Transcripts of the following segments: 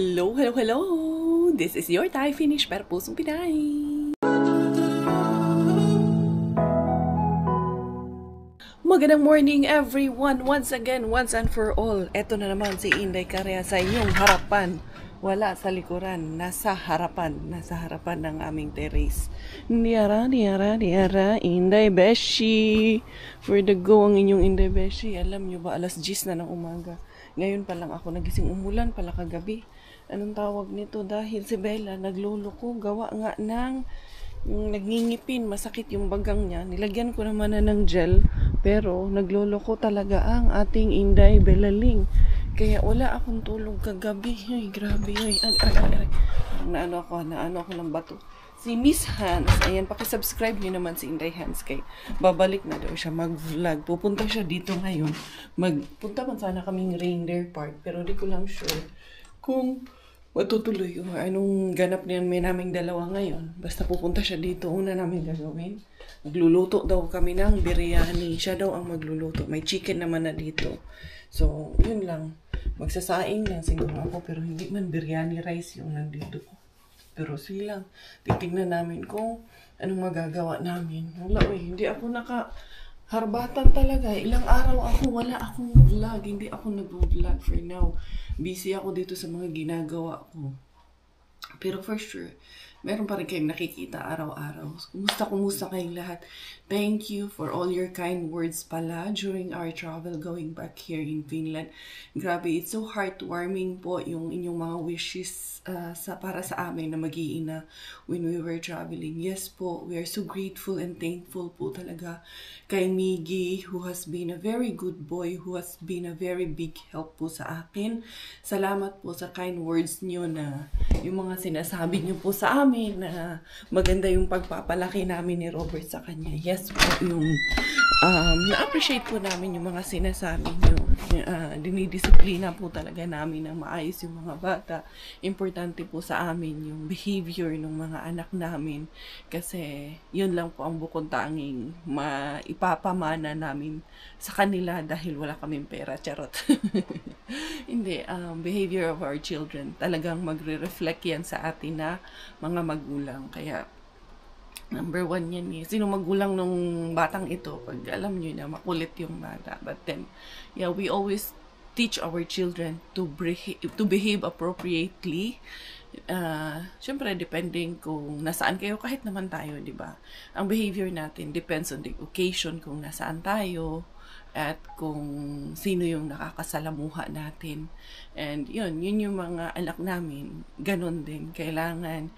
Hello, hello, hello! This is your Thai Finish para pusong Pinay! Magandang morning everyone! Once again, once and for all, eto na naman si Inday Carea sa inyong harapan. Wala sa likuran, nasa harapan ng aming terrace. Niara, Inday Beshi! For the go ang inyong Inday Beshi. Alam nyo ba, alas 10 na ng umaga. Ngayon pa lang ako nagising, umulan pala kagabi. Anong tawag nito? Dahil si Bella nagluloko, gawa nga ng nagngingipin, masakit yung bagang niya. Nilagyan ko naman na ng gel, pero nagluloko talaga ang ating Inday Bellaling. Kaya wala akong tulog kagabi. Ay, grabe. Ay. Naano ako ng bato. Si Miss Hans, ayan, pakisubscribe niyo naman si Inday Hans kay babalik na daw siya mag-vlog. Pupunta siya dito ngayon. Magpunta man sana kaming reindeer park, pero di ko lang sure kung matutuloy o anong ganap niyan may naming dalawa ngayon. Basta pupunta siya dito, una namin gagawin. Magluluto daw kami ng biryani. Siya daw ang magluluto. May chicken naman na dito. So, yun lang. Magsasaing lang siguro ako, pero hindi man biryani rice yung nandito ko. Pero sige lang, titignan namin kung anong magagawa namin. Wala hindi ako harbatan talaga. Ilang araw wala akong vlog. Hindi ako nag-vlog for now. Busy ako dito sa mga ginagawa ko. Pero for sure, meron pa rin kayong nakikita araw-araw. Kumusta kayong lahat? Thank you for all your kind words pala during our travel going back here in Finland. Grabe, it's so heartwarming po yung inyong mga wishes para sa amin na mag-iina when we were traveling. Yes po, we are so grateful and thankful po talaga kay Miggy, who has been a very good boy, who has been a very big help po sa akin. Salamat po sa kind words niyo na yung mga sinasabi niyo po sa amin na maganda yung pagpapalaki namin ni Robert sa kanya. Yes po, yung na-appreciate po namin yung mga sinasabi niyo. Dinidisiplina po talaga namin na maayos yung mga bata. Importante po sa amin yung behavior ng mga anak namin kasi yun lang po ang bukod tanging maipapamana namin sa kanila dahil wala kaming pera. Charot. Hindi, behavior of our children talagang magre-reflect yan sa atin na mga magulang. Kaya number 1 yan eh. Sino magulang nung batang ito? Pag alam nyo na makulit yung bata. But then, yeah, we always teach our children to behave appropriately. Siyempre, depending kung nasaan kayo, kahit naman tayo, di ba? Ang behavior natin depends on the occasion, kung nasaan tayo, at kung sino yung nakakasalamuha natin. And yun yung mga anak namin, ganun din. Kailangan,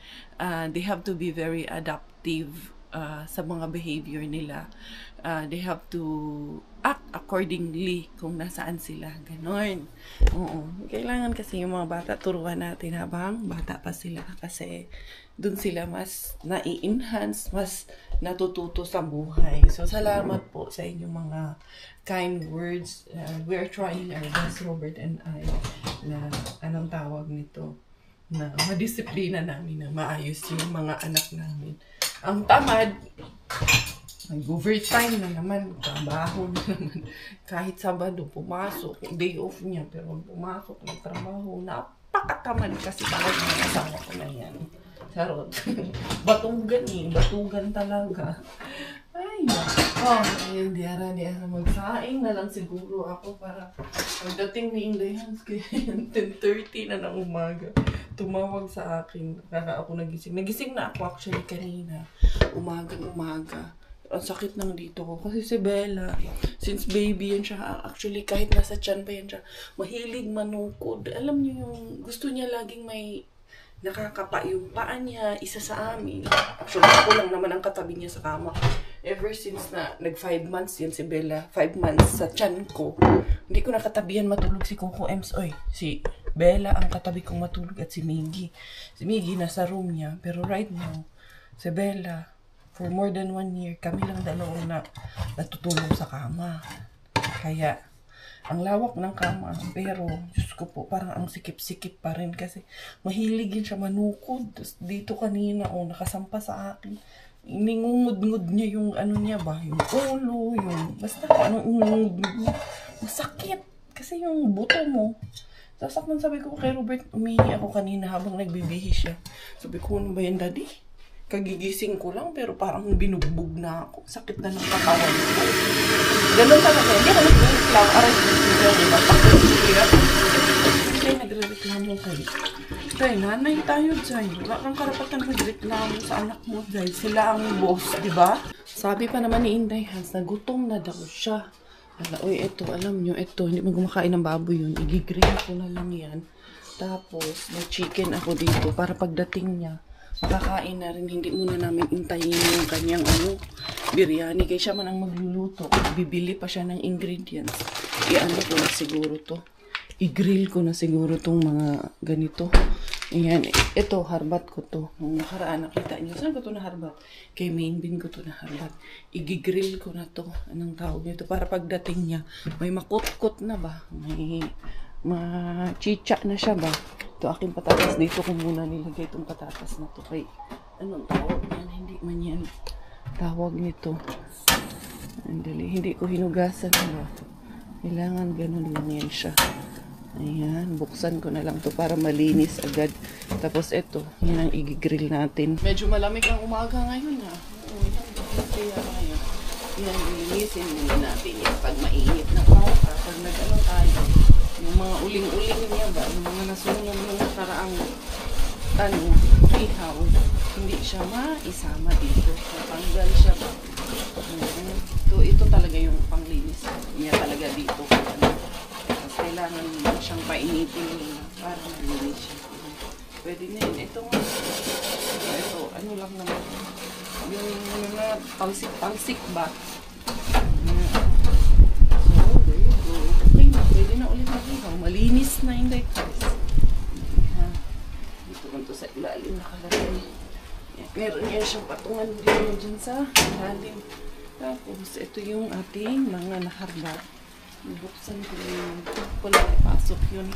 they have to be very adaptive sa mga behavior nila. They have to act accordingly kung nasaan sila. Ganon. Oo. Kailangan kasi yung mga bata, turuan natin habang bata pa sila. Kasi dun sila mas nai-enhance, mas natututo sa buhay. So, salamat po sa inyong mga kind words. We are trying our best, Robert and I, na anong tawag nito, na madisiplina namin na maayos yung mga anak namin. Ang tamad, nag-overtime na naman, trabaho na naman. Kahit Sabado, pumasok, day off niya, pero pumasok, nagtrabaho, napakatamad kasi talaga ng asawa ko na yan. Charot. Batugan talaga. Ay, ayun, diara, magsaing na lang siguro ako para pagdating ni Inday Hans, kaya 10:30 na ng umaga, tumawag sa akin. Kaya ako nagising. Nagising na ako actually kanina, umaga. Ang sakit ng dito ko. Kasi si Bella, since baby yan siya, actually kahit nasa tiyan pa yan siya, mahilig manukod. Alam niyo yung gusto niya laging may nakakapa yung paa niya, isa sa amin. Actually, ako lang naman ang katabi niya sa kama. Ever since na nag 5 months yan si Bella, 5 months sa tiyan ko, hindi ko nakatabihan matulog si Coco Ems. Oy, si Bella ang katabi kong matulog at si Miggy. Si Miggy nasa room niya, pero right now, si Bella, for more than 1 year, kami lang dalawang na natutulog sa kama. Kaya, ang lawak ng kama, pero, Diyos ko po, parang ang sikip-sikip pa rin kasi mahilig yun siya manukod. Tapos dito kanina, nakasampa sa akin. Iningungud-ngud niya yung ano niya ba, yung ulo, yung basta anong ingungud niya. Masakit kasi yung buto mo. Sasaktan sabi ko kay Robert, umihi ako kanina habang nagbibihis siya. Sabi ko, ano ba yan, Daddy? Kagigising ko lang, pero parang binugbog na ako. Sakit na ng katawan ko. Ganun talaga. Hindi ako nagre-reklamo. Aray, diba? Kaya nagre-reklamo kayo. Kaya nanay tayo, Zay. Wala kang karapatan magreklamo sa anak mo, Zay. Sila ang boss, diba? Sabi pa naman ni Inday Hans, nagutom na daw siya. Ala, uy, ito, alam nyo, ito, hindi mo kumakain ng baboy yun. Igigrill ko na lang yan. Tapos, may chicken ako dito para pagdating niya, makakain na rin. Hindi muna namin intayin yung kanyang biryani. Kaya siya man ang magluluto. Bibili pa siya ng ingredients. I-ano ko na siguro to. I-grill ko na siguro tong mga ganito. Ayan, ito, harbat ko to. Nung nakaraan, nakita niyo. Saan ko to naharbat? Kay main bin ko to naharbat. I-grill ko na to. Anong tawag nito? Para pagdating niya, may makut-kut na ba? May chicha na siya ba? Ito, aking patatas. Dito ko muna nilagay itong patatas na to. Kay, anong tawag yan? Hindi man yan tawag nito. Andali, hindi ko hinugasan ba? Kailangan ganun lang yan siya. Ayan, buksan ko na lang to para malinis agad. Tapos ito, yan ang i-grill natin. Medyo malamig ang umaga ngayon ha. Kaya ngayon, yan, lilinisin muna natin yan pag mainit na pa. Pag nag-ano tayo, yung mga uling-uling niya ba, yung mga nasunog ng nakaraang ihaw, hindi siya maisama dito. Natanggal siya ba? Ito talaga yung panglinis niya talaga dito. Kailangan lang siyang painitin para malinis siya. Pwede na yun. Ito, ano lang naman. Yung mga talsik-talsik ba? So, there you go. Okay na. Pwede na ulit mag-ihaw. Malinis na yung guys. Dito lang to sa ilalim nakalagay. Meron yan siyang patungan din dyan sa ilalim. Tapos, ito yung ating mga naharbat. Buksan ko yung pula ipasok yun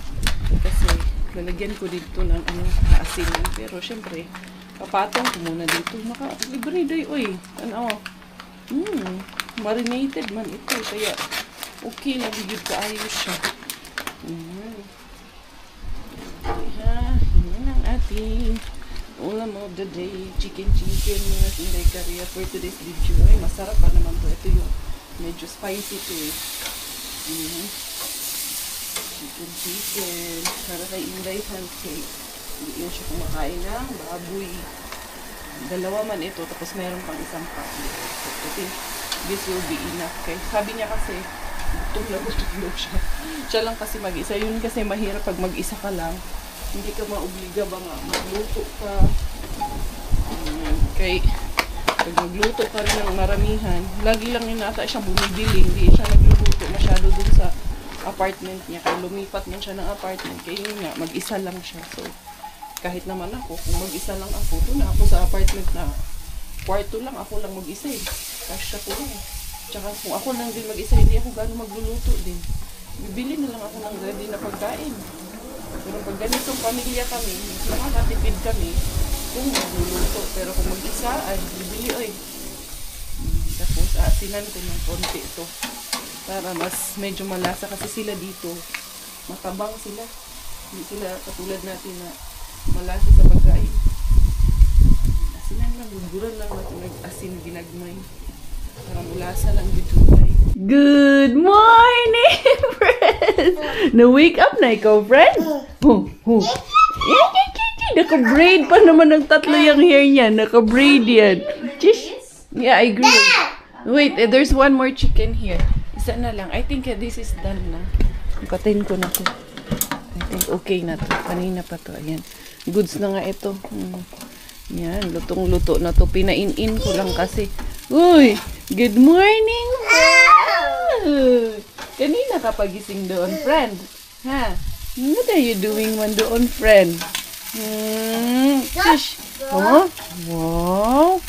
kasi lalagyan ko dito ng asin. Pero syempre papatong ko muna dito. Libre day oy. Marinated man ito kaya okay na bigyan ka ayos siya. Yan ang ating ulam of the day. Chicken mga Inday Caria for today's video. Ay masarap pa naman to. Ito yung medyo spicy to eh. Chicken. Para kay Inday Hans cake. Hindi yun siya kumakain ng baboy. Dalawa man ito, tapos mayroon pang isang pack. This will be enough. Okay? Sabi niya kasi, gutom na siya. Siya lang kasi mag-isa. Yun kasi mahirap pag mag-isa ka lang. Hindi ka maobliga ba nga magluto ka. Kay pag magluto ka rin ng maramihan, lagi lang yun ata siya bumibili. Hindi siya nagluluto masyado dun sa apartment niya. Kaya lumipat man siya ng apartment. Kaya yun nga, mag-isa lang siya. So, kahit naman ako, kung mag-isa lang ako, doon ako sa apartment na kwarto lang, ako lang mag-isa eh. Kasya ko lang. Tsaka kung ako lang din mag-isa, hindi ako gano'ng magluluto din. Bibili na lang ako ng ready na pagkain. Pero pag ganitong pamilya kami, nakakatipid kami, kung magluluto. Pero kung mag-isa, ay bibili oy. Tapos asinan ko ng konti ito. Para mas medyo malasa kasi sila dito. Matabang sila. Hindi sila katulad natin na malasa sa pagkain. Asinan lang, guguran lang natin nag-asin ginagmay. Para malasa lang dito. Good morning, friends! Na-wake up na ikaw, friend? Naka-braid pa naman ng tatlo yung hair niya. Naka-braid yan. Yeah, I agree. Wait, there's one more chicken here. Isa na lang. I think this is done na. Patayin ko na to. I think okay na to. Kanina pa to. Ayan. Goods na nga ito. Yan. Lutong-luto na to. Pinain-in ko lang kasi. Uy! Good morning! Kanina ka pagising doon, friend. Ha? What are you doing man doon, friend? Fish. Oh? Wow.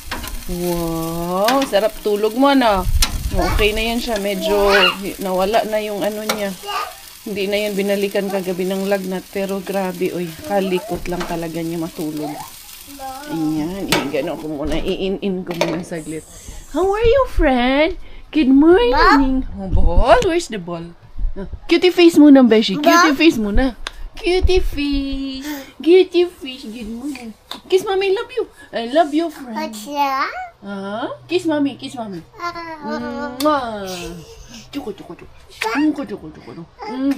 Wow. Sarap tulog mo, no? Okay na yan siya. Medyo nawala na yung ano niya. Hindi na yan binalikan kagabi ng lagnat. Pero grabe, oy. Kalikot lang talaga niya matulog. Ayan. Gano'n ko muna. I-in ko muna saglit. How are you, friend? Good morning. Oh, ball? Where's the ball? Cutie face muna, Beshi. Cutie face muna. Cutie fish. Cutie fish. Good morning. Kiss mommy, love you. I love you, friend. Kiss mommy, kiss mommy. Mwah. Chuko, chuko, chuko. Chuko, chuko, chuko.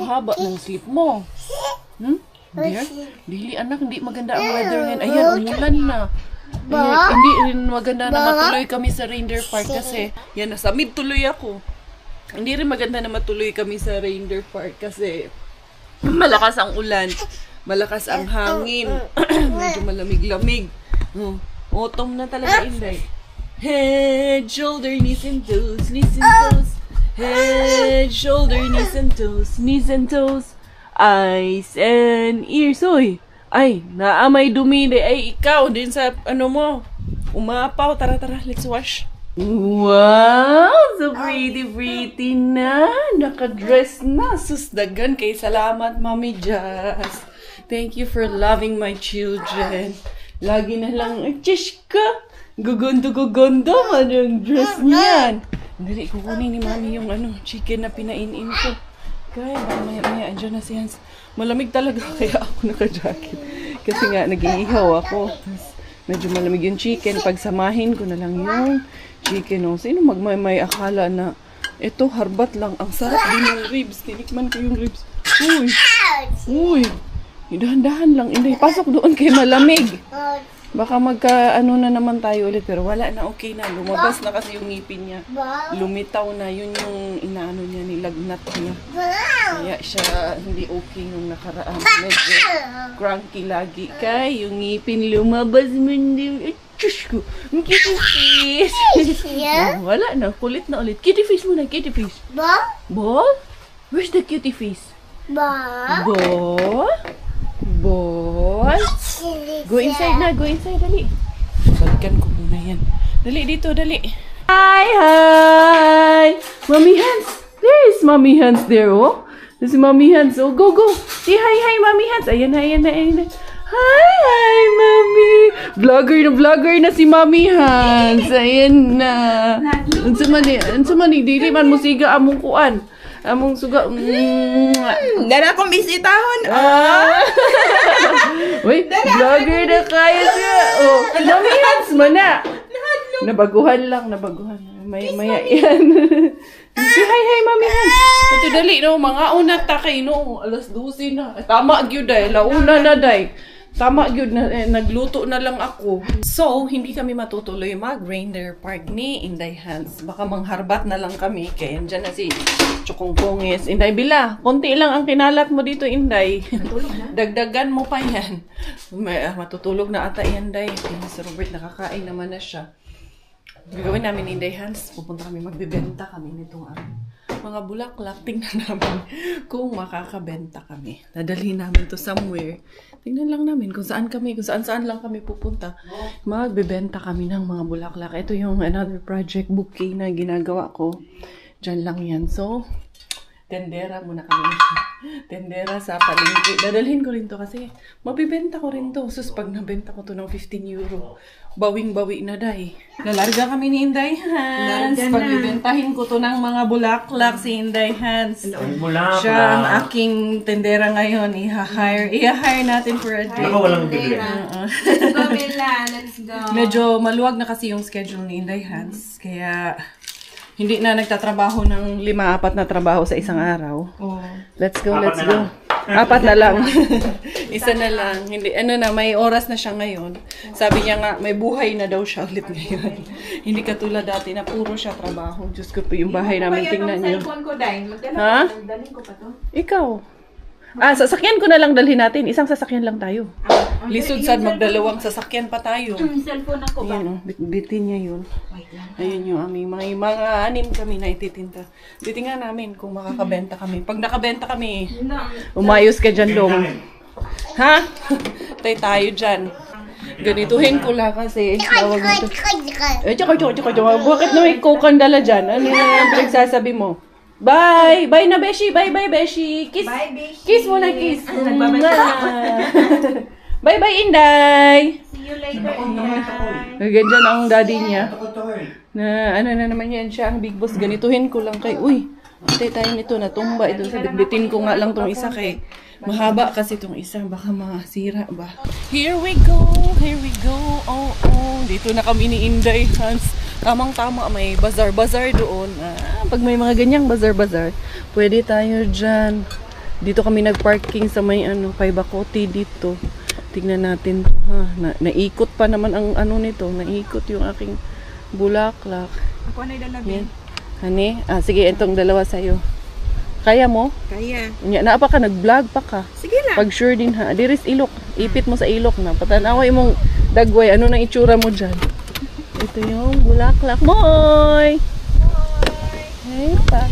Haba ng sleep mo. Dear, dili anak, hindi maganda ang weather ngayon. Ayan, umulan na. Hindi rin maganda na matuloy kami sa reindeer park kasi yan, nasa mid tuloy ako. Hindi rin maganda na matuloy kami sa reindeer park kasi malakas ang ulan, malakas ang hangin, medyo malamig-lamig. Autumn na talaga, Inday. Head, shoulder, knees and toes, knees and toes. Head, shoulder, knees and toes, knees and toes. Eyes and ears. Oy, ay, naamay dumi de. Ay, ikaw din sa ano mo. Umapaw. Tara, tara. Let's wash. Wow! So pretty, pretty na. Nakadress na. Susdagan kay salamat, Mami Jazz. Thank you for loving my children. Lagi na lang, chish ka. Gugondo-gugondo man yung dress niyan. Dali, kukunin ni Mami yung chicken na pinainin ko. Kaya ba, maya-maya, andyan na si Hans. Malamig talaga, kaya ako naka-jacket. Kasi nga, nag-iihaw ako. Medyo malamig yung chicken. Pagsamahin ko na lang yung chicken. Sino magmay akala na ito, harbat lang. Ang sarap din ng ribs. Tinikman ko yung ribs. Uy! Dahan-dahan lang. Hindi, pasok doon kay malamig. Baka magka-ano na naman tayo ulit. Pero wala na, okay na. Lumabas na kasi yung ngipin niya. Lumitaw na. Yun yung inaano niya, nilagnat niya. Kaya siya hindi okay nung nakaraan. Medyo cranky lagi. Kaya yung ngipin lumabas mo hindi. Diyos ko. Kitty fish. Wala na. Kulit na ulit. Kitty fish muna. Kitty fish. Ball? Ball? Where's the kitty fish? Ball? Ball? Ball? Go inside na, go inside, dali. Balikan ko muna yan. Dali dito, dali. Hi, hi! Mommy Hans! There is Mommy Hans there, oh. There's Mommy Hans, oh. Go, go. Say hi, hi, Mommy Hans. Ayan na, ayan na, ayan na. Hi, hi, Mommy. Vlogger na si Mommy Hans. Ayan na. Unsa man ni, dili man musiga among kuan. Among suga. Dala akong bisitahon. Uy, vlogger na kaya siya. Oh, Mommy Hans mo na. Nabaguhan lang, nabaguhan. Maya yan. Say hi, hi, Mommy Hans. Ito dali, no? Mga unat takay, no? Alas 12 na. Tama, gyud day. Launa na, day. Tama, gyud na. Nagluto na lang ako. So, hindi kami matutuloy mag-reindeer park ni Inday Hans. Baka mangharbat na lang kami. Kaya dyan na si Chukong Pongis. Inday Bila, konti lang ang kinalat mo dito, Inday. Dagdagan mo pa yan. Matutulog na ata yan, Day. Si Robert nakakain naman na siya. Gagawin namin, Inday Hans. Pupunta kami, magbibenta kami nitong mga bulaklak. Tingnan namin kung makakabenta kami. Dadalhin namin to somewhere. Tingnan lang namin kung saan saan lang kami pupunta. Magbibenta kami ng mga bulaklak. Ito yung another project bouquet na ginagawa ko. Diyan lang yan. So, tendera muna kami. Tendera sa palengke. Dadalhin ko rin to kasi mabibenta ko rin to. Sus, pag nabenta ko to ng 15 euro, bawing-bawi na, Day. Lalarga kami ni Inday Hans. Pagbibentahin ko to ng mga bulaklak si Inday Hans. Siya ang aking tendera ngayon. I-hire natin for a day. Walang bibili. Let's go, Bella. Let's go. Medyo maluwag na kasi yung schedule ni Inday Hans. Kaya hindi na nagtatrabaho ng 5-4 na trabaho sa isang araw. Let's go, let's go. 4 na lang. Isa na lang. Hindi, may oras na siya ngayon. Sabi niya nga, may buhay na daw siya ulit ngayon. Hindi katulad dati na puro siya trabaho. Diyos ko po, yung bahay namin, tingnan niyo. Ha? Ikaw? Sasakyan ko na lang dalhin natin. Isang sasakyan lang tayo. Lisod sad, magdalawang sasakyan pa tayo. Cellphone ako ba? Ayan, bitin niya yun. Ayun yung aming mga 6 kami na ititinta. Titingnan namin kung makakabenta kami. Pag nakabenta kami, umayos ka dyan, Dong. Ha? Tayo dyan. Ganituhin ko lang kasi. Bakit na may coke ang dala dyan? Ano yung pinagsasabi mo? Bye! Bye na, Beshi! Bye-bye, Beshi! Kiss! Bye, Beshi! Kiss muna, kiss! Bye-bye, Inday! See you later, Inday. Ganyan ang daddy niya. Na, na naman yan siya, ang big boss. Ganituhin ko lang kay, uy, Hintay tayo nito, natumba ito. Bitbitin ko nga lang tong isa kay mahaba kasi tong isa. Baka masira ba. Here we go. Here we go. Oh, oh. Dito na kami ni Inday Hans. Tamang-tama, may bazar-bazar doon. Pag may mga ganyang bazar-bazar, pwede tayo dyan. Dito kami nagparking sa may kay Bacote dito. Tignan natin to ha. Naikot pa naman ang nito. Naikot yung aking bulaklak. Ako na ilalagay. Hani? Sige, itong dalawa sa'yo. Kaya mo? Kaya. Naapa ka, nag-vlog pa ka. Sige lang. Pag sure din ha. Diris ilok. Ipit mo sa ilok na. Patanaway mong dagway. Ano nang itsura mo dyan? Ito yung bulaklak. Moy! Hey pa.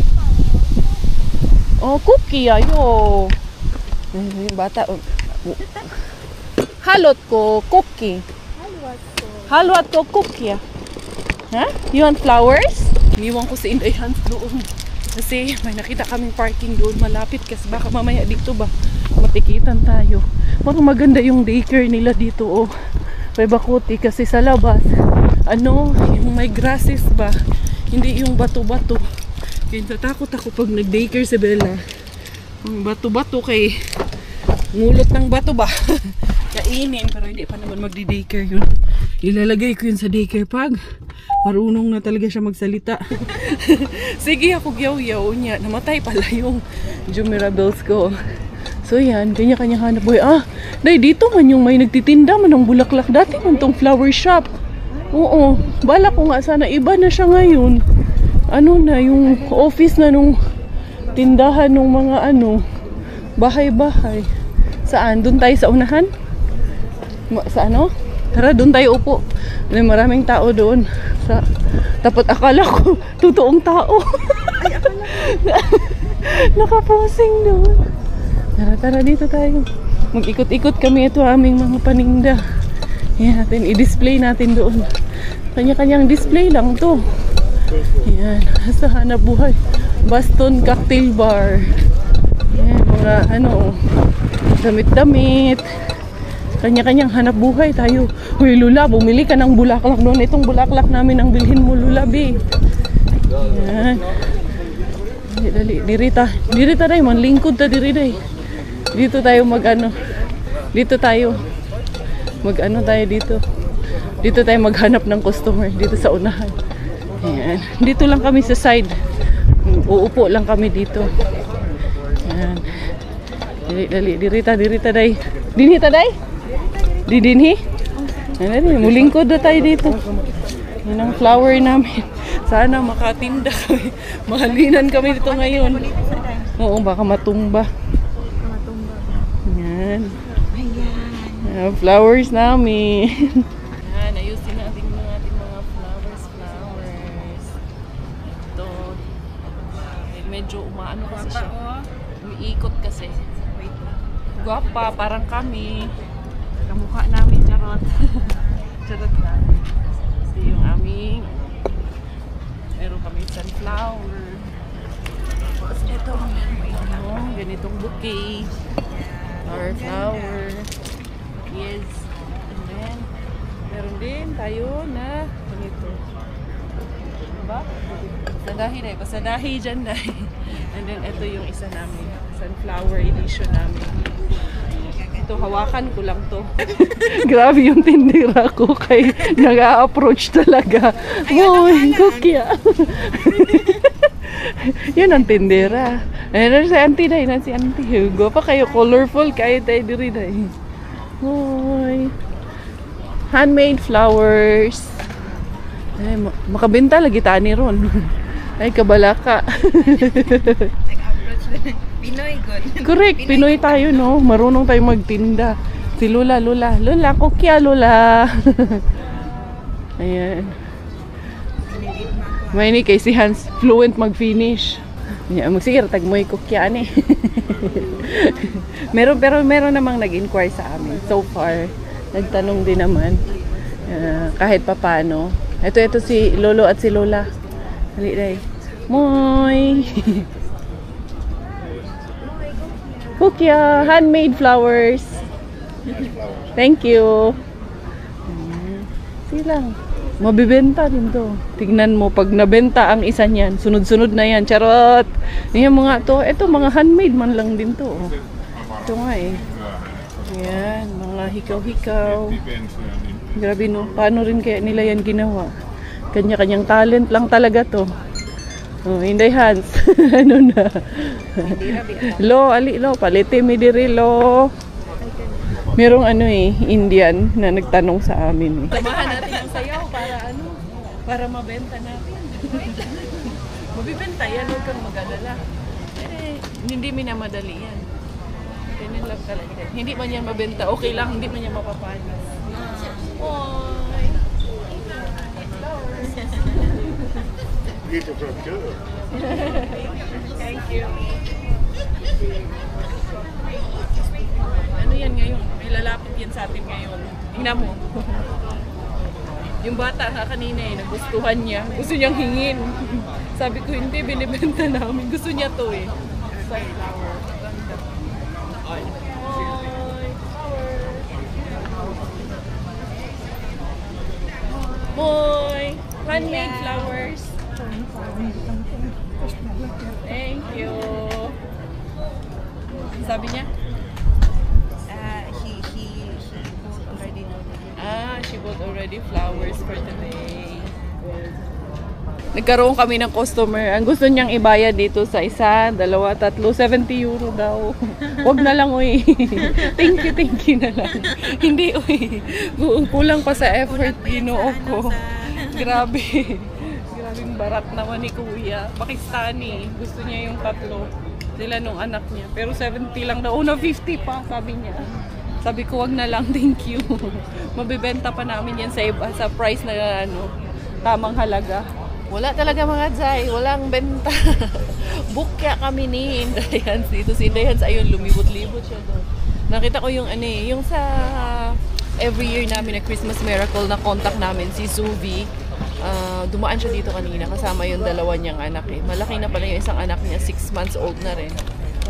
Oh, cookie ayo. Bata. Halot ko cookie. Halot ko cookie. Ha? You want flowers? Iniwan ko si Inday Hans doon. Kasi may nakita kaming parking doon malapit kasi baka mamaya dito ba matikitan tayo. Parang maganda yung daycare nila dito oh. May Bacote kasi sa labas yung may grasses ba, hindi yung bato-bato. Kaya natakot ako pag nag-daycare si Bella. Yung bato-bato kay ngulot ng bato ba. Kainin, pero hindi pa naman magdi-daycare yun. Ilalagay ko yun sa daycare pag marunong na talaga siya magsalita. Sige, ako yaw-yaw niya. Namatay pala yung Jumirabels ko. So yan, kanya-kanya hanap boy. Dahil dito man yung may nagtitinda man ng bulaklak. Dati man tong flower shop. Oo, bala ko nga sana iba na siya ngayon. Yung office na nung tindahan nung mga bahay-bahay. Saan? Doon tayo sa unahan? Sa Tara, doon tayo upo. May maraming tao doon. Tapos akala ko, totoong tao. Ay, akala ko. Nakaposing doon. Tara, dito tayo. Mag-ikot-ikot kami ito aming mga paninda. Yan natin, i-display natin doon. Kanya-kanyang display lang to. Yan, sa hanap buhay. Baston Cocktail Bar. Yan, mga damit-damit. Kanya-kanyang hanap buhay tayo. Uy, Lula, bumili ka ng bulaklak doon. Itong bulaklak namin ang bilhin mo, Lula, be. Yan. Dali, dirita tayo, manlingkod ta diri day. Dito tayo Dito tayo maghanap ng customer dito sa unahan. Ayan. Dito lang kami sa side. Uupo lang kami dito. Ayan. Dali, dirita day. Dinhi ta day? Dinhi? Ayan, mulingkod na tayo dito. Yan ang flower namin. Sana makatinda kami. Mahalinan kami dito ngayon. Oo, baka matumba. Yan. Ayan, flowers namin. Yan, ayusin natin mga flowers. Ito. Medyo umaano kasi siya. Umiikot kasi. Guwapa, parang kami. Kamukha namin, charot. Charot na. Ito yung aming meron kami sunflower. Tapos ito, ganitong bouquet. Or flower. Yes. And then, meron din tayo na ganito. Diba? Pasadahi dyan dahil. And then, ito yung isa namin. Sunflower edition namin. Ito, hawakan ko lang to. Grabe yung tindira ko kay nag-a-approach talaga. Moy, kukya. Yun ang tindera. Ayun si auntie dahil na si auntie Hugo. Pa kayo colorful kayo tayo diri dahil. Moy. Handmade flowers. Ay, makabenta lagi tani ron. Ay, kabalaka. Pinoy good. Correct, Pinoy tayo, no? Marunong tayong magtinda. Si Lola, kukya, Lola. Ayan. May ni kay si Hans, fluent mag-finish. Magsigir, tagmoy kukya, ani. Meron namang nag-inquire sa amin. So far, nagtanong din naman. Kahit papano. Ito si Lolo at si Lola. Hali, day. Moy! Kukya, handmade flowers. Thank you. Silang. Mabibenta din to. Tignan mo, pag nabenta ang isa niyan, sunod-sunod na yan. Charot! Yan mga to. Ito, mga handmade man lang din to. Oh. Ito nga eh. Yan, mga hikaw-hikaw. Grabe no. Paano rin kaya nila yan ginawa? Kanya-kanyang talent lang talaga to. Oh, Inday Hans. Ano na? Lo, ali lo. Palete mi diri lo. Merong ano eh, Indian na nagtanong sa amin eh. Samahan natin ang sayaw para ano, para mabenta natin. Mabibenta yan, huwag kang mag-alala. Eh, hindi minamadali yan. Ganyan lang talaga. Hindi man yan mabenta, okay lang, hindi man yan mapapanis. Oy! Beautiful girl. Thank you. Ano yan ngayon? May lalapit yan sa atin ngayon. Tingnan mo. Yung bata nga kanina eh, nagustuhan niya. Gusto niyang hingin. Sabi ko, hindi, binibenta namin. Gusto niya to eh. Sunflower. Ganda. Oy, flower. Boy, handmade flowers. Thank you. Sabi niya? She bought already flowers for today. Nagkaroon kami ng customer. Ang gusto niyang ibayad dito sa isa, dalawa, tatlo, 70 euro daw. Wag na lang, uy. Thank you na lang. Hindi, uy. Kulang pa sa effort, ginoo ko. Grabe. Grabing barat naman ni Kuya. Pakistani. Gusto niya yung tatlo. Sila nung anak niya. Pero 70 lang daw. Una 50 pa, sabi niya. Sabi ko, wag na lang, thank you. Mabibenta pa namin yan sa iba, sa price na ano, tamang halaga. Wala talaga mga Zay, walang benta. Bukya kami ni Inday Hans dito. Si Inday Hans, ayun, lumibot-libot siya doon. Nakita ko yung ano eh, yung sa every year namin na Christmas Miracle na contact namin, si Suvi. Dumaan siya dito kanina, kasama yung dalawa niyang anak eh. Malaki na pala yung isang anak niya, 6 months old na rin.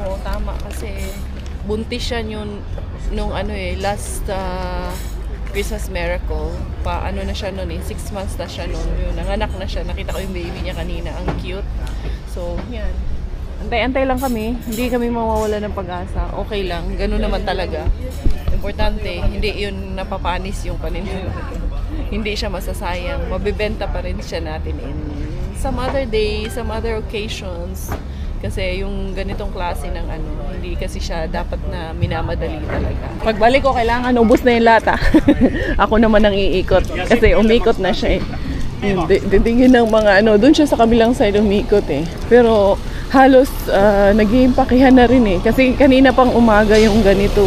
Oo, tama kasi buntis siya yun nung ano eh, last Christmas Miracle. Ano na siya noon eh, 6 months na siya noon. Yun, nanganak na siya. Nakita ko yung baby niya kanina. Ang cute. So, yan. Antay-antay lang kami. Hindi kami mawawala ng pag-asa. Okay lang. Ganun naman talaga. Importante, hindi yun napapanis yung paninda. Hindi siya masasayang. Mabibenta pa rin siya natin in some other day, some other occasions. Kasi yung ganitong klase ng ano, hindi kasi siya dapat na minamadali talaga. Pagbalik ko, kailangan ubos na yung lata. Ako naman ang iikot. Kasi umikot na siya eh. Titingin ng mga ano, dun siya sa kabilang side umikot eh. Pero halos nag-iimpakihan na rin eh. Kasi kanina pang umaga yung ganito.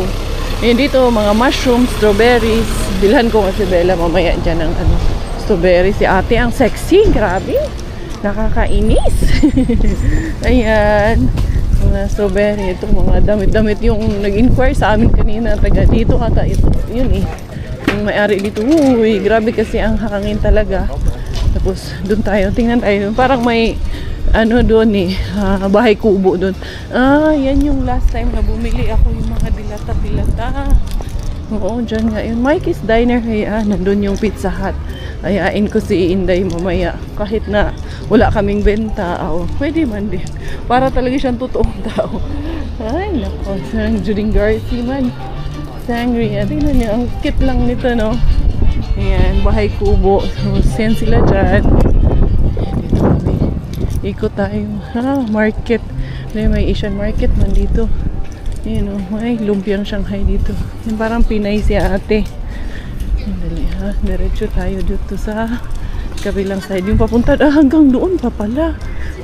Yun dito, mga mushrooms, strawberries. Bilhan ko kasi Bella mamaya dyan ng ano, strawberries. Si ate ang sexy, grabe. Nakakainis. Ayan. Mga strawberry. Ito, mga damit-damit yung nag-inquire sa amin kanina. Taga dito kata ito. Yun eh. Yung may-ari dito. Uy, grabe kasi ang hangin talaga. Tapos, doon tayo. Tingnan tayo. Parang may ano doon eh. Bahay kubo doon. Yan yung last time na bumili ako yung mga dilata-dilata. Oo, dyan nga yun. Mikey's Diner. Kaya, nandun yung Pizza Hut. Ayain ko si Inday mamaya. Kahit na wala kaming benta. Pwede man din. Para talaga siyang totoong tao. Ay, nako. Sarang Juding Garcia man. Sangria. Tingnan niyo. Ang cute lang nito, no? Ayan. Bahay kubo. So, send sila dyan. Ayan, dito kami. Ikot tayo. Market. May Asian market man dito. Ayan, oh. May lumpiang Shanghai dito. Yan, parang Pinay si ate. Dali ha, diretso tayo dito sa kabilang side. Yung papunta, hanggang doon pa pala.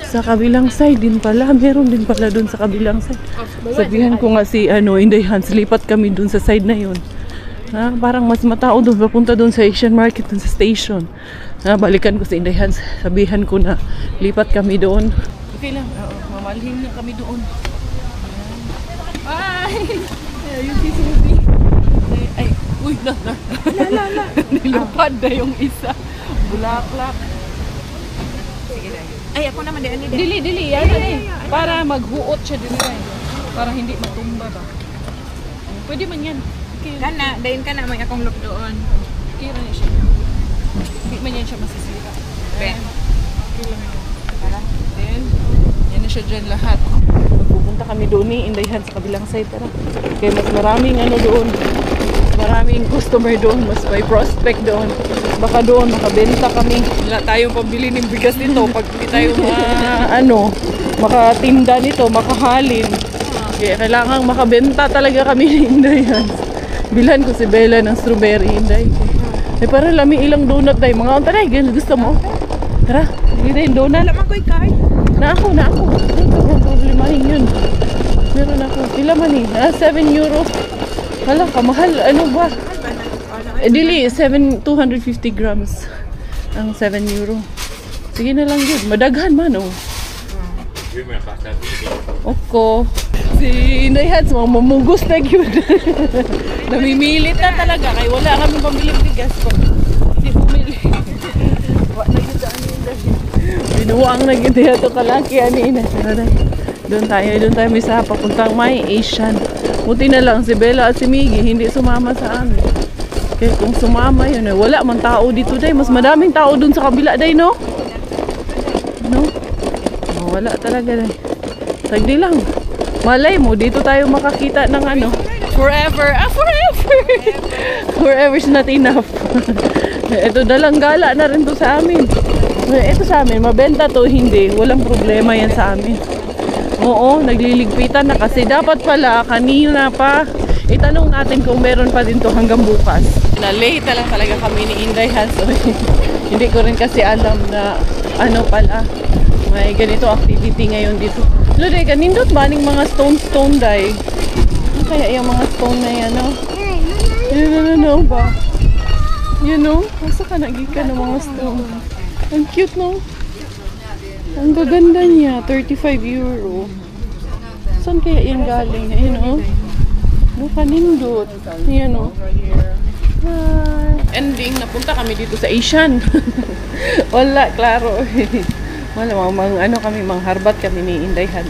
Sa kabilang side din pala. Meron din pala doon sa kabilang side. Sabihan ko nga si Inday Hans, lipat kami doon sa side na yun. Parang mas matao doon. Papunta doon sa Asian market, doon sa station. Balikan ko si Inday Hans. Sabihan ko na lipat kami doon. Okay lang. Mamalhin na kami doon. Ay! Ayun si Suzy. Ay! Uy, la. Nilupad na yung isa. Bulaklak. Sige na. Ay, ako naman din. Dili. Yan. Para maghuot siya din. Para hindi matumba ba. Pwede man yan. Kana, dahin ka na. May akong look doon. Kira niya siya. Hindi man yan siya masisira. Okay. Okay lang yun. Then, yan na siya dyan lahat. Pupunta kami doon ni Indayhan sa kabilang side. Tara. Kaya mas maraming ano doon. Maraming customer doon. Mas may prospect doon. Baka doon makabenta kami. Wala tayong pambili ng bigas nito. Pag hindi tayo makatinda nito, makahalin. Kaya kailangan makabenta talaga kami ni Indayhan. Bilhan ko si Bella ng strawberry, Inday. Para lami ilang donut day. Mga taray, ganun gusto mo? Tara, hindi na yung donut. Alam ko card. Na ako. Limahin yun. Meron ako. Sila man eh. 7 euro. Hala, kamahal. Ano ba? Dili, 250 grams. Ang 7 euro. Sige na lang yun. Madaghan man oh. Oko. Si Indayhan, mga mamugos na yun. Namimilit na talaga. Kaya wala kami pambiling bigas ko. Hindi bumili. Wala na yun sa anin. Binuwang na yun dito kalaki. Doon tayo may sa papuntang may Asian. Buti na lang si Bella at si Miggy hindi sumama sa amin. Kaya kung sumama yun, wala man tao dito day. Mas madaming tao dun sa kabila day, no? No? Oh, wala talaga day. Sagdi lang. Malay mo, dito tayo makakita ng ano. Forever. Forever! Forever's not enough. Ito dalang gala na rin to sa amin. Ito sa amin, mabenta to, hindi. Walang problema yan sa amin. Oo, nagliligpitan na kasi dapat pala kanina pa. Itanong natin kung meron pa din to hanggang bukas. Na-late lang talaga kami ni Indayhan. So, hindi ko rin kasi alam na ano pala. May ganito activity ngayon dito. Luday, kanindot ba ning mga stone day? Ano kaya yung mga stone na yan, no? Ano ba? You know? Masa ka nagika ng mga stone? Ang cute, no? Ang gaganda niya. 35 euro. Saan kaya yan galing? Ayun, oh. No, kanindot. Yan, oh. Ending, napunta kami dito sa Asian. Wala, klaro. Wala, mangharbat kami ni Indayhan.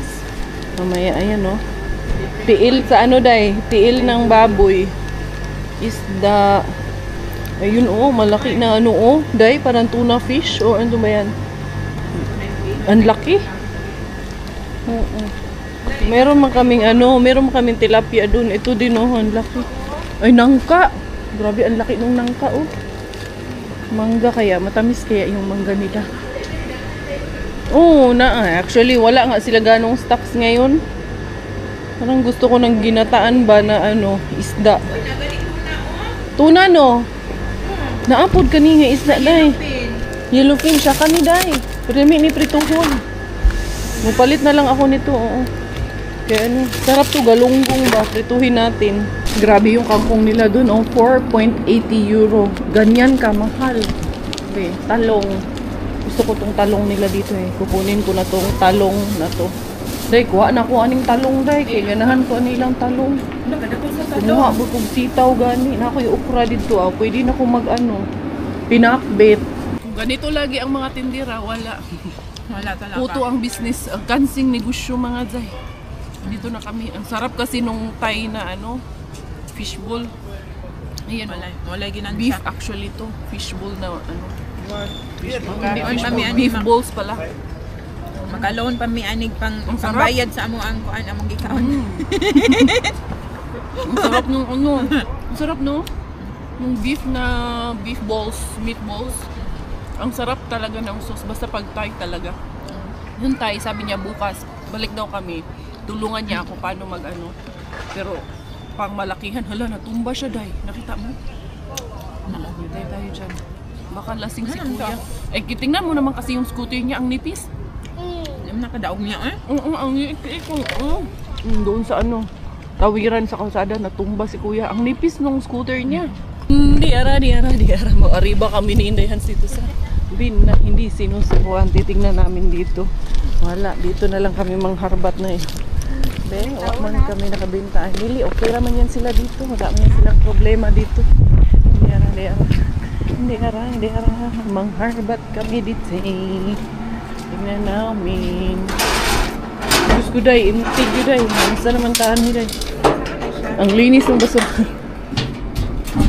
Mamaya, ayan, no. Tiil sa ano, day? Tiil ng baboy. Isda. Ayun, oh, malaki na ano, oh. Day, parang tuna fish. O, ano ba yan? Ang laki. Oo. Meron man kaming tilapia doon. Ito din, oh, ang laki. Ay, nangka. Grabe, ang laki ng nangka, oh. Mangga kaya, matamis kaya yung mangga nila. Oh, actually, wala nga sila ganong stocks ngayon. Parang gusto ko ng ginataan ba na ano, isda. Tuna, no? Naapod kanina isda, day. Yellowfin siya kani, day. Pero ni prituhon. Mapalit na lang ako nito, oo. Kaya ano, sarap to, galunggong ba? Prituhin natin. Grabe yung kangkong nila dun, oh. 4.80 euro. Ganyan ka, mahal. Okay, talong. Gusto ko tong talong nila dito eh. Kukunin ko na tong talong na to. Day, kuha na ko aning talong, day. Kaya ganahan ko anilang talong. Kumuha mo kong sitaw gani. Na ako yung okra dito, ah. Pwede na ko mag-ano, pinakbet. Ganito lagi ang mga tindira, wala. Wala talaga. Puto ang business, ang kansing negosyo mga day. Dito na kami. Ang sarap kasi nung Thai na ano, fishbowl. Ayan, wala ginansya. Beef actually to. Fishbowl na ano. Fishbowl. Hindi Kami fishbowl. ani Beef bowls pala. Magaloon pa mi anig pang sarap. bayad sa amo ang kuan among gikaon. Ang sarap nung ano. Ang sarap no? Yung beef balls, meatballs. Ang sarap talaga ng sauce. Basta pag Thai talaga. Yung Thai, sabi niya bukas, balik daw kami. Tulungan niya ako paano mag-ano. Pero, pang malakihan, hala, natumba siya, day. Nakita mo? Nakakita tayo dyan. Baka lasing si kuya. Eh, tingnan mo naman kasi yung scooter niya, ang nipis. Nakadaog niya, eh? Oo, ang nipis. Doon sa ano, tawiran sa kalsada, natumba si kuya. Ang nipis nung scooter niya. Di ara. Mo-ariba kami ni Indayhan dito sa bin na hindi sinusubuan. Titignan namin dito. Wala, dito na lang kami mangharbat na eh. Wala man kami nakabenta. Dili, okay naman yan sila dito. Wala man yan silang problema dito. Hindi ara. Mangharbat kami dito eh. Tingnan namin. Diyos ko day, intig yun day. Masa naman taan nila. Ang linis ng basura.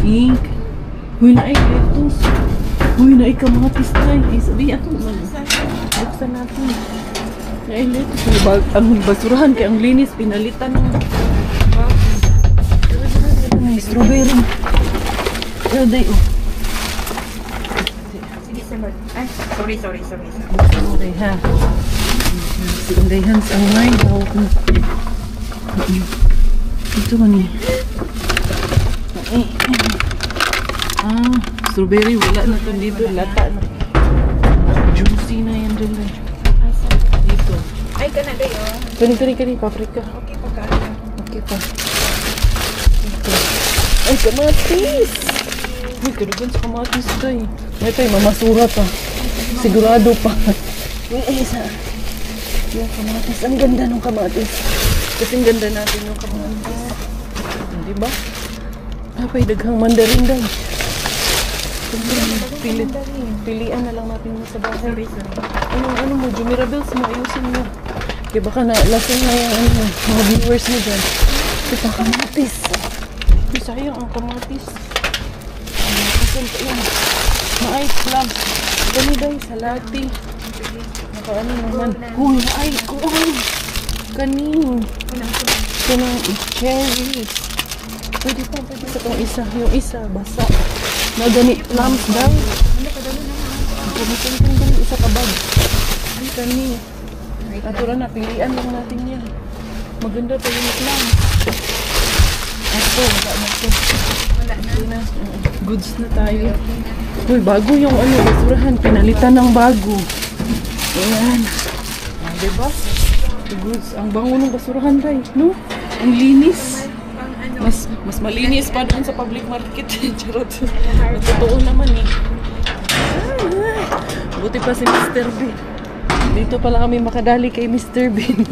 Ink. Huy na lettuce. Uy, naikamatis tayo. Sabi ako, buksan natin. Nailit. Ang basurahan kaya ang linis, pinalitan ng may strawberry. Pero day, oh. Sige, Simon. Ay, sorry. Sorry, ha. Sige, day, hands ang may hawak mo. Ito man eh. Strawberry, wala na ito dito. Lata na. Juicy na yan dun. Dito. Ay, ka na dayo. Kani, paprika. Okay pa ka. Okay pa. Dito. Ay, kamatis! Uy, karugan sa kamatis tayo. May tayo, mamasura pa. Sigurado pa. Yung isa. Yung kamatis. Ang ganda ng kamatis. Kasing ganda natin yung kamatis. Diba? Apay, daghang mandarin daw. Pilian na lang natin mo sa bahay. Ano mo, Jumirabels mo, ayusin mo. Kaya baka lasing na yung mga viewers mo dyan. Ito, kamatis. Sayang ang kamatis. Kasan pa yun. Ma-ice club. Gani daw, salati. Naka-ano naman. Uy, ay, kuhay. Kanin. Kanang cherries. Pwede pa sa itong isa. Yung isa, basa. Nagani plums daw. Gamitin isa ka bag. Ay, kani. Natura na, pilian lang natin yan. Maganda pa yung plums. Ako, wala na. Goods na tayo. Uy, bago yung basurahan. Pinalitan ng bago. Ayan. Diba? Goods. Ang bango ng basurahan tayo. No? Ang linis. Mas malinis pa doon sa public market. Charot. Totoo naman eh. Buti pa si Mr. Bean. Dito pala kami makadali kay Mr. Bean.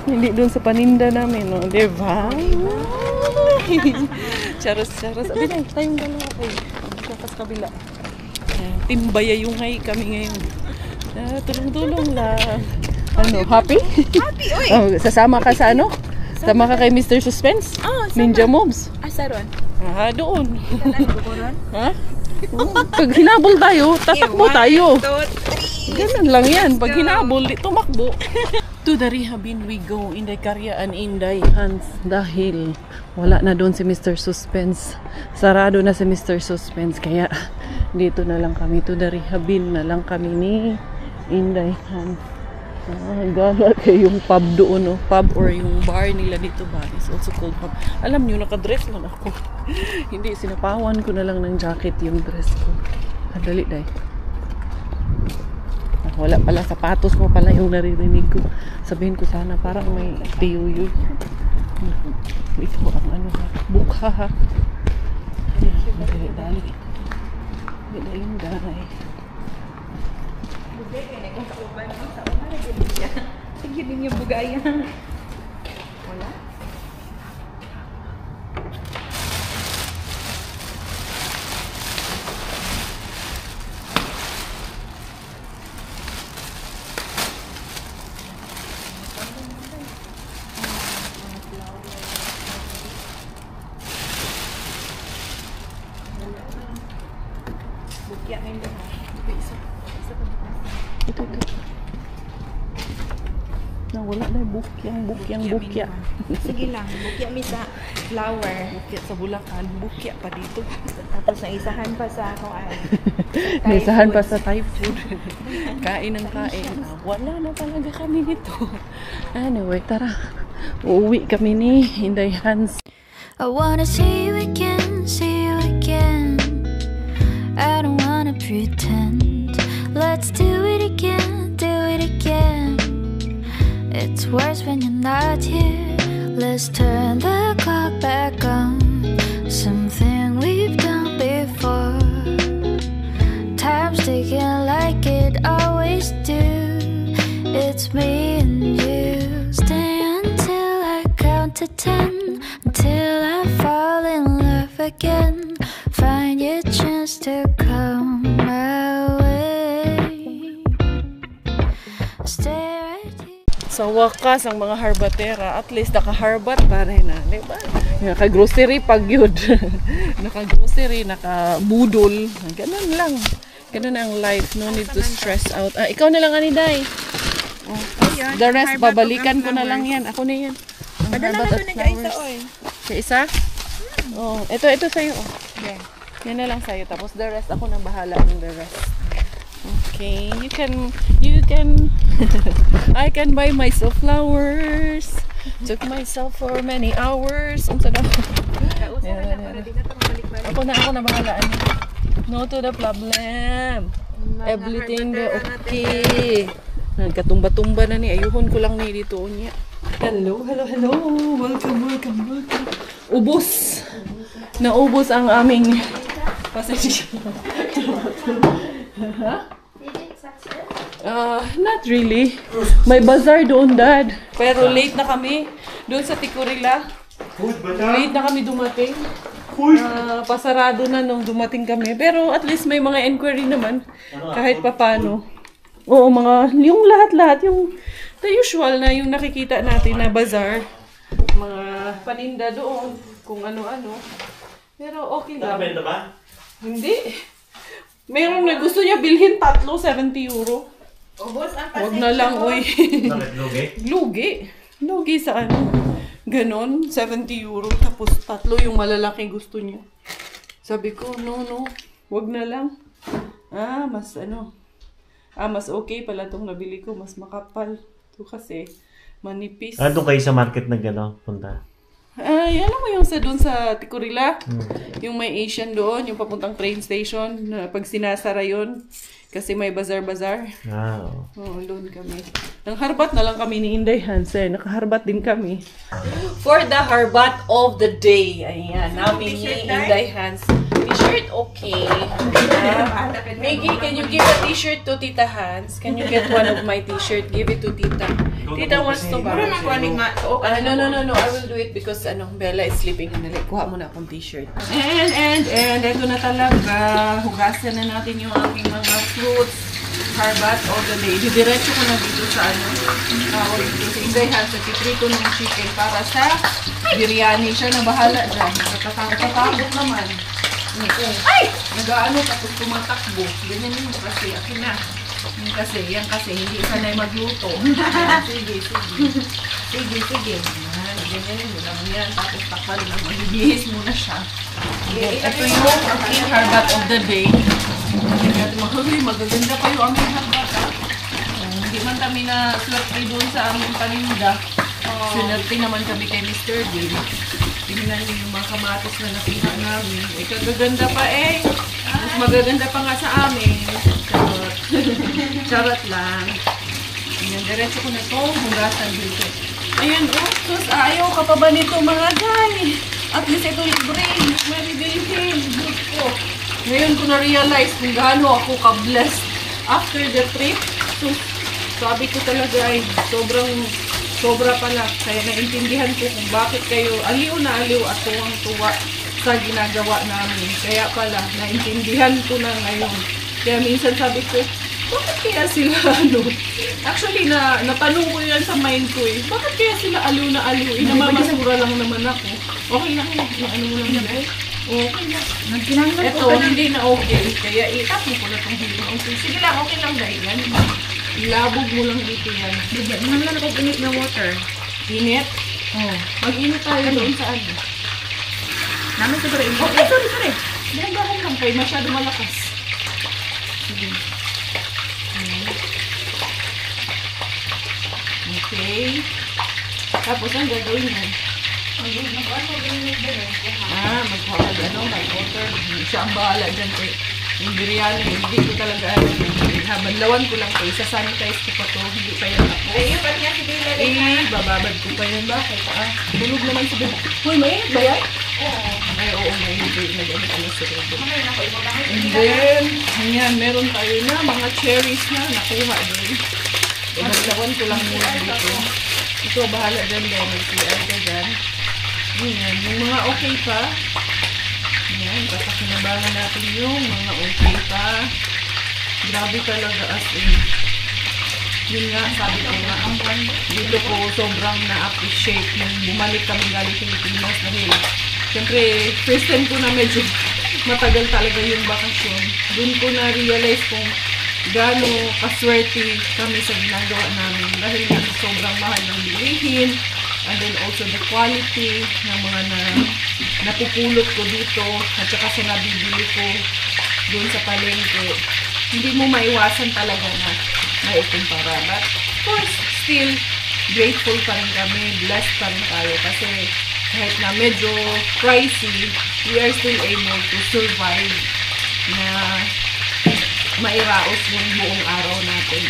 Hindi doon sa paninda namin. No? Diba? Charos. Abi na, tayong dalawa kayo. Kakas kabila. Timbaya yung hay kami ngayon. Tulong-tulong lang. Ano, happy? Happy, oy! Oh, sasama ka sa ano? Sama ka kay Mr. Suspense? Oh, Ninja Mobs? Asaron? Doon. Bukuron? Ha? Pag hinabol tayo, tatakbo tayo. 1, 2, 3. Ganun lang yan. Pag hinabol, tumakbo. To the rehabin we go. Inday Karyaan, Inday Hans. Dahil wala na doon si Mr. Suspense. Sarado na si Mr. Suspense. Kaya dito na lang kami. To the rehabin na lang kami ni Inday Hans. Gala kayo yung pub doon, no? Pub or yung bar nila dito ba is also called pub. Alam nyo, nakadress lang ako. Hindi, sinapawan ko na lang ng jacket yung dress ko. Dali, day. Wala pala, sapatos mo pala yung naririnig ko. Sabihin ko sana, parang may tiyuyo. Ito ang bukha ha. Dali. Dali, daray. Sige din yung bugaya. Wala? Bukya ngayon din ha. Ito. Wala na bukya. Sige lang, bukya mi sa flower. Bukya sa Bulacan, bukya pa dito. Tapos naisahan pa sa ako ay. Naisahan pa sa Thai food. Kain ng kain. Wala na talaga kami dito. Anyway, tara. Uuwi kami ni Inday Hans. I wanna see you again, I don't wanna pretend. Let's do it again. It's worse when you're not here. Let's turn the clock back on. Something we've done before. Time's ticking like it always do. It's me and you. Stay until I count to 10. Until I fall in love again. Find your chance to come my way. Stay right here. Sa wakas, ang mga harbatera, at least naka-harbat pa rin na, diba? Naka-grocery pag yun. Naka-grocery, naka-budol. Ganun lang. Ganun ang life. No need to stress out. Ah, ikaw na lang, Aniday. Oh. Ayan, The rest, herbal babalikan ko na flowers. lang yan. Ako na yan. Ang Padala herbal na at to ni Kaisa, flowers. oy. Sa isa? Oh, ito sa'yo. Oh. Yeah. Yan na lang sa'yo. Tapos the rest, ako na bahala ng the rest. Okay, you can, I can buy myself flowers. Took myself for many hours. Unsa daw? Ako na bahala. No to the problem. Everything the okay. Nagkatumba-tumba na ni. Ayuhon ko lang ni dito niya. Hello. Welcome. Ubos. Naubos ang aming pasensya. Not really. May bazaar doon, Dad. Pero late na kami. Doon sa Tikurila. Late na kami dumating. Pasarado na nung dumating kami. Pero at least may mga inquiry naman. Kahit papano. Oo, yung lahat-lahat. Yung the usual na yung nakikita natin na bazaar. Mga paninda doon. Kung ano-ano. Pero okay lang. Nakabenta ba? Hindi. Meron na gusto niya bilhin tatlo, 70 euro. Ubos ang Huwag na lang, oy. Bakit lugi? Lugi sa ano. Ganon, 70 euro. Tapos tatlo yung malalaki gusto niya. Sabi ko, no. Huwag na lang. Mas okay pala itong nabili ko. Mas makapal. Ito kasi, manipis. Doon kayo sa market na gano'n, punta? Alam mo yung doon sa Tikurila? Yung may Asian doon, yung papuntang train station. Na pag sinasara yun, kasi may bazar-bazar. Oo, doon kami. Nangharbat na lang kami ni Inday Hansen. Nakaharbat din kami. For the harbat of the day. Ayan, namin ni Inday Hansen. T-shirt, okay. Maggie, can you give a t-shirt to Tita Hans? Can you get one of my t-shirt? Give it to Tita. Tita wants to buy. No. I will do it because Bella is sleeping. Kuha mo na akong t-shirt. And ito na talaga. Hugasan na natin yung aking mga fruits. Harbat all the day. Didiretso ko na dito sa Inday Hans. Titrito ng chicken para sa biryani. Siya na bahala dyan. Natatakot naman. Ay! Nag-ano tapos tumatakbo. Ganyan yun kasi. Akin na. Yan kasi hindi sanay magluto. Sige. Ganyan mo lang yan. Tapos takpan lang. Magbihis muna siya. Ito yung aking harbat of the day. Magaganda pa yung aming harbat. Hindi man kami na swerte doon sa aming paninda. Sinerte naman kami kay Mr. Bill. Tingnan niyo yung mga kamatis na nakuha namin. Kagaganda pa mas magaganda pa nga sa amin. Charot lang. Ayan, diretso ko na ito. Hugasan dito. Ayan, sus, ayaw ka pa ba nito mga guy? At least ito libre. May bibilihin. Good ko. Ngayon ko na-realize kung gaano ako ka-blessed after the trip. So, sabi ko talaga ay sobra pala. Kaya naintindihan ko kung bakit kayo aliw na aliw at tuwang-tuwa sa ginagawa namin. Kaya pala, naintindihan ko na ngayon. Kaya minsan sabi ko, bakit kaya sila Actually, natanong ko yan sa mind ko bakit kaya sila aliw na aliw? Namamasura lang naman ako. Okay lang yan. Ano mo lang yan Okay lang. Ito, hindi na okay. Kaya itapon ko na itong hilo. Okay. Sige lang, okay lang dahil yan. Ilabog mo lang dito yan. Naman lang ako init na water. Init? Mag-init tayo doon sa ano. Naman sa bari. Okay, sorry. Dahan-dahan lang kayo. Masyado malakas. Sige. Okay. Tapos ang gagawin mo? Magkuha ka dyan. Mag-water. Siya ang bahala dyan. Yung biryani, hindi ko talaga banlawan ko lang kayo. Sa-sanitize ko pa to. Hindi pa yan ako. Ayun, ba't nga si Bella? Bababad ko pa yan. Bakit? Tulog naman si Bella. Uy, mainit ba yan? Oo. Ay, oo, mainit. Nag-init ano sa Bella. Ngayon ako, ibabahit. And then, ayan, meron tayo na mga cherries na nakuha din. Banlawan ko lang muna dito. Ito, bahala dyan din. Mag-CR ka dyan. Ayan, yung mga okay pa. Ayan, papakinabangan natin yung mga okay pa. Grabe talaga as in. Yun nga, sabi ko nga, dito ko sobrang na-appreciate nung bumalik kami galing Pilipinas dahil siyempre, first time ko na medyo matagal talaga yung bakasyon. Doon ko na-realize kung gaano kaswerte kami sa ginagawa namin. Dahil nga sobrang mahal ng bilihin. And then also the quality ng mga napupulot ko dito. At saka sa nabibili ko doon sa palengke. Hindi mo maiwasan talaga na maikumpara. But of course, still grateful pa rin kami. Blessed pa rin tayo. Kasi kahit na medyo pricey, we are still able to survive na mairaos yung buong araw natin.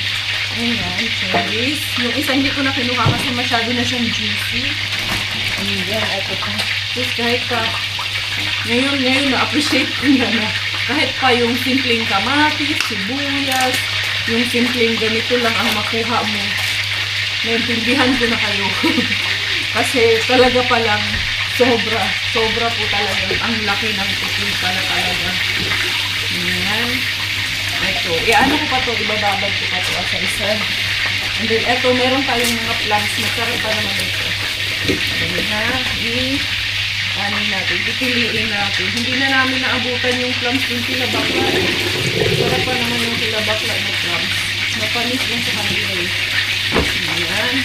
Ayan, cherries. Yung isa hindi ko na kinuha kasi masyado na siyang juicy. Ayan, ito pa. Just kahit pa, ngayon na-appreciate ko na kahit pa yung simpleng kamatis, sibuyas, yung simpleng ganito lang ang makuha mo. Naintindihan ko na kayo. Kasi talaga palang sobra po talaga. Ang laki ng tipid pala talaga. Ayan. Ito. Ano ko pa to? Ibababad ko pa to sa isa. And then, ito, meron tayong mga plants. Masarap pa naman ito. Ayan. Ano natin? Pipiliin natin. Hindi na namin naabutan yung plums yung tilabakla. Sarap pa naman yung tilabakla na plums. Mapanis lang sa kanila eh. Ayan.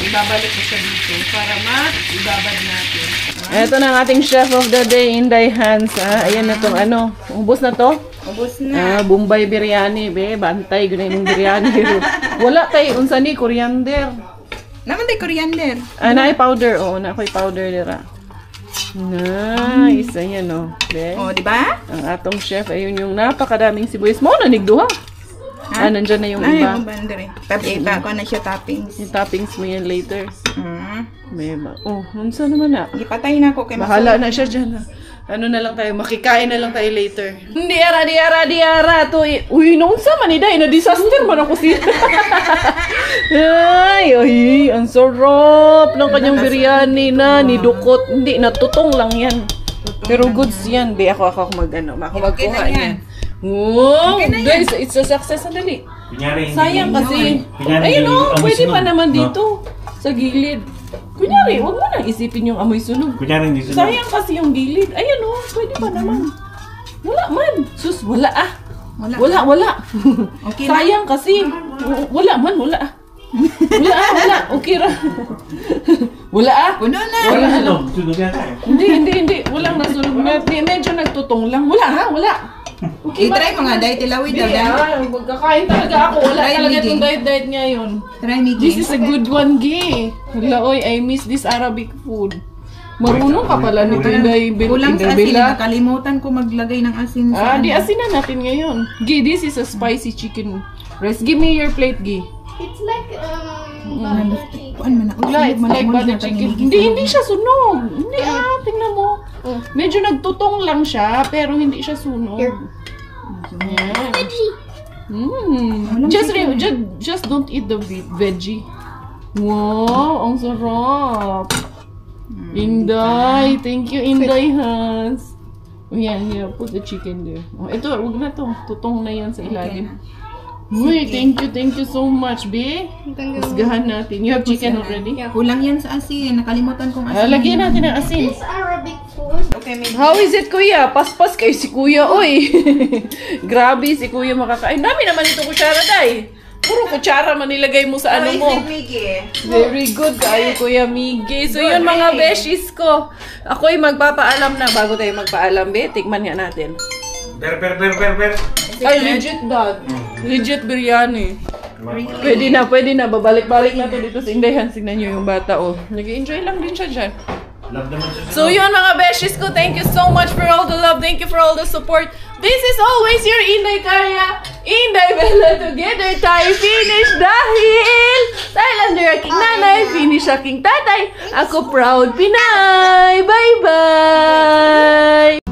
Ibabalik ko siya dito para ibabad natin. Ito na ang ating chef of the day, Inday Hans. Ayan na itong ano. Ubus na to? Ubus na. Bombay biryani, be. Bantay, ganun yung biryani. Wala tayo. Unsa ni, coriander. Naman tayo coriander. Naay powder. Oo, naay powder dira. Nice. Ayan o. Be. Oh, di ba? Ang atong chef, ayun yung napakadaming sibuyas. Mo, nanigduha. Nandyan na yung iba. Iba ko na siya toppings. Yung toppings mo yan later. Mema. Oh, unsa naman na? Ipatay na ako kay Bahala na siya dyan. Ano na lang tayo, makikain na lang tayo later. Diara. Uy, naunsa man iday, na-disaster man ako siya. Ay, ang sarap ng kanyang biryani na nidukot. Hindi, natutong lang yan. Pero goods yan. Be, ako magkuha niyan. Wow! Guys, it's a success. Sandali. Sayang kasi. Ayun o, pwede pa naman dito. Sa gilid. Kunyari, huwag mo nang isipin yung amoy sunog. Kunyari, hindi sunog. Sayang kasi yung gilid. Ayun o, pwede pa naman. Wala man. Sus, wala ah. Wala. Okay sayang kasi. Wala man, wala ah. Wala. Okay ra. Wala ah. Puno na. Wala. Sunog yan tayo. Hindi. Walang nasunog. Medyo nagtutong lang. Wala. Okay, I-try mo nga, diet ilawid daw. Magkakain talaga ako. Wala Try, talaga Miggy. itong diet ngayon. Try, Miggy. This is a good one, Gi. Hala, oy, I miss this Arabic food. Marunong ka pala nito, Inday. Kulang sa asin. Nakalimutan ko maglagay ng asin sa di asinan natin ngayon. Gi, this is a spicy chicken breast. Give me your plate, Gi. It's like Wala, it's like butter chicken. Hindi siya sunog. Hindi tingnan mo. Medyo nagtutong lang siya, pero hindi siya sunog. Ayan. Just don't eat the veggie. Wow, ang sarap. Inday, thank you, Inday Hans. Yan, put the chicken there. Ito, wag na to. Tutong na yan sa ilalim. Uy, thank you so much, be. Isgahan natin. You have chicken already? Kulang yan sa asin. Nakalimutan kong asin. Lagyan natin ang asin. Arabic food. Okay, Miggy. How is it, kuya? Paspas kayo si kuya, oy. Grabe, si kuya makakain. Dami naman ito kutsara, day. Puro kutsara man nilagay mo sa ano mo. Miggy? Very good kayo, Kuya Miggy. So yun mga beshies ko. Ako'y magpapaalam na. Bago tayo magpaalam, be, tikman nga natin. Ber. Ay, legit dad. Legit biryani. Pwede na. Babalik-balik na to dito sa Indayan. Signan nyo yung bata, oh. Nag-enjoy lang din siya dyan. Love naman siya. So yun mga beshies ko, thank you so much for all the love, thank you for all the support. This is always your Inday Karya, Inday Bella, together tayo finish dahil Thailander aking nanay, finish aking tatay, ako proud Pinay, bye bye!